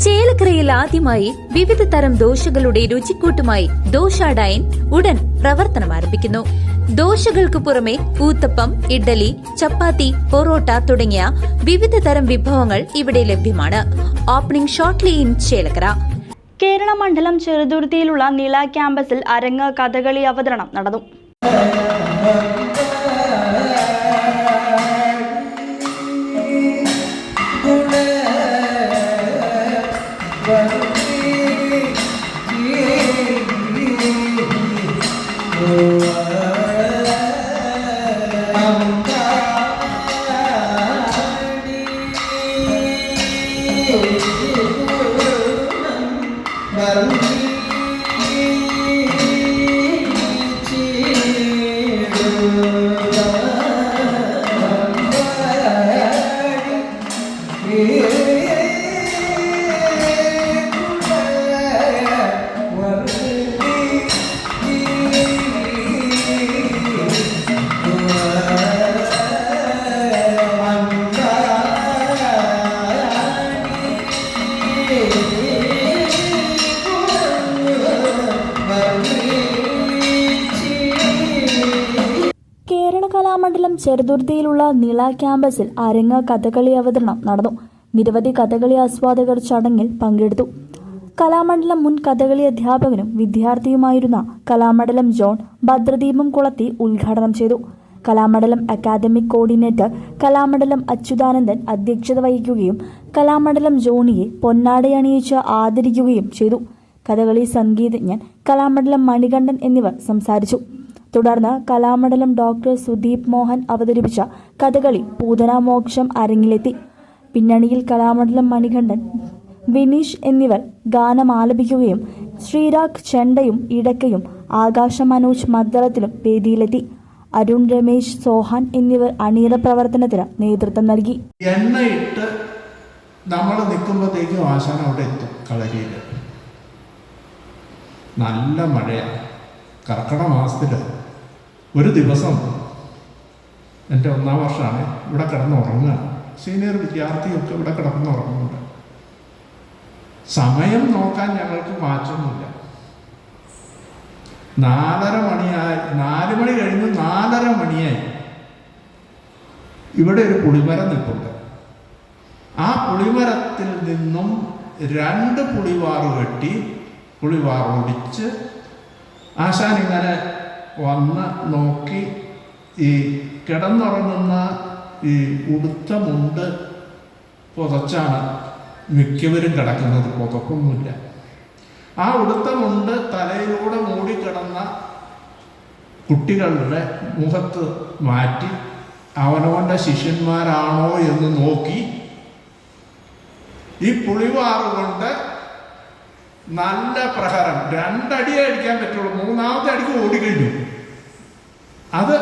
ചേലക്കരയിൽ ആദ്യമായി വിവിധ തരം ദോശകളുടെ രുചിക്കൂട്ടുമായി ദോശ ഡൈൻ ഉടൻ പ്രവർത്തനം ആരംഭിക്കുന്നു. ദോശകൾക്ക് പുറമെ ഊത്തപ്പം, ഇഡ്ഡലി, ചപ്പാത്തി, പൊറോട്ട തുടങ്ങിയ വിവിധ തരം വിഭവങ്ങൾ ഇവിടെ ലഭ്യമാണ്. Opening shortly in Chelakkara. Kerala മണ്ഡലം ചെറുതുരുത്തിയിലുള്ള നില ക്യാമ്പസിൽ അരങ്ങ് കഥകളി അവതരണം നടന്നു. കേരള കലാമണ്ഡലം ചെറുതുരുത്തിയിലുള്ള നില ക്യാമ്പസിൽ അരങ്ങ് കഥകളി അവതരണം നടന്നു. നിരവധി കഥകളി ആസ്വാദകർ ചടങ്ങിൽ പങ്കെടുത്തു. കലാമണ്ഡലം മുൻ കഥകളി അധ്യാപകനും വിദ്യാർത്ഥിയുമായിരുന്ന കലാമണ്ഡലം ജോൺ ഭദ്രദീപം കുളത്തി ഉദ്ഘാടനം ചെയ്തു. കലാമണ്ഡലം അക്കാദമിക് കോർഡിനേറ്റർ കലാമണ്ഡലം അച്യുതാനന്ദൻ അധ്യക്ഷത വഹിക്കുകയും കലാമണ്ഡലം ജോണിയെ പൊന്നാടയണിയിച്ച് ആദരിക്കുകയും ചെയ്തു. കഥകളി സംഗീതജ്ഞൻ കലാമണ്ഡലം മണികണ്ഠൻ എന്നിവർ സംസാരിച്ചു. തുടർന്ന് കലാമണ്ഡലം ഡോക്ടർ സുദീപ് മോഹൻ അവതരിപ്പിച്ച കഥകളി പൂതനാമോക്ഷം അരങ്ങിലെത്തി. പിന്നണിയിൽ കലാമണ്ഡലം മണികണ്ഠൻ, വിനീഷ് എന്നിവർ ഗാനം ആലപിക്കുകയും ശ്രീരാഗ് ചെണ്ടയും ഇടക്കയും ആകാശ മനോജ് മദ്ദളത്തിലും വേദിയിലെത്തി. അരുൺ, രമേശ്, സോഹാൻ എന്നിവർ അണിയറ പ്രവർത്തനത്തിന് നേതൃത്വം നൽകി. എണ്ണയിട്ട് നമ്മൾ നിൽക്കുമ്പോഴത്തേക്കും ആശാൻ അവിടെ എത്തും. കളരിയിൽ നല്ല മഴയാണ്. കർക്കിടക മാസത്തിൽ ഒരു ദിവസം എൻ്റെ 1ാം വർഷമാണ് ഇവിടെ കിടന്നുറങ്ങുക. സീനിയർ വിദ്യാർത്ഥിയൊക്കെ ഇവിടെ കിടന്നുറങ്ങുന്നുണ്ട്. സമയം നോക്കാൻ ഞങ്ങൾക്ക് മാറ്റമൊന്നുമില്ല. 4:30 മണിയായി. 4 മണി കഴിഞ്ഞ് 4:30 മണിയായി. ഇവിടെ ഒരു പുളിമരം നിൽപ്പുണ്ട്. ആ പുളിമരത്തിൽ നിന്നും 2 പുളിവാറ് വെട്ടി പുളിവാർ ഒടിച്ച് ആശാൻ ഇങ്ങനെ വന്ന് നോക്കി ഈ കിടന്നുറങ്ങുന്ന ഈ ഉടുത്ത മുണ്ട് പുതച്ചാണ് മിക്കവരും കിടക്കുന്നത്. പുതക്കൊന്നുമില്ല. ആ ഉടുത്ത മുണ്ട് തലയിലൂടെ മൂടിക്കിടന്ന കുട്ടികളുടെ മുഖത്ത് മാറ്റി അവനവൻ്റെ ശിഷ്യന്മാരാണോ എന്ന് നോക്കി ഈ പുളിവാറുകൊണ്ട് നല്ല പ്രഹരം 2 അടിയേ അടിക്കാൻ പറ്റുള്ളൂ. 3ാമത്തെ അടിക്ക് ഓടിക്കഴിഞ്ഞു. അത്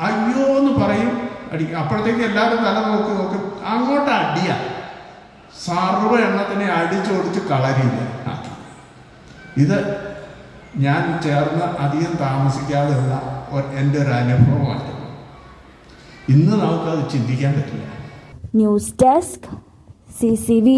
അയ്യോ എന്ന് പറയും. അടിക്കും. അപ്പോഴത്തേക്ക് എല്ലാവരും തല നോക്കി അങ്ങോട്ട് അടിയ സർവ്വ എണ്ണത്തിനെ അടിച്ചോടിച്ച് കളരിയില്ല. ഇത് ഞാൻ ചേർന്ന് അധികം താമസിക്കാതെയുള്ള എൻ്റെ ഒരു അനുഭവമായിരുന്നു. ഇന്ന് നമുക്കത് ചിന്തിക്കാൻ പറ്റില്ല. News desk CCV.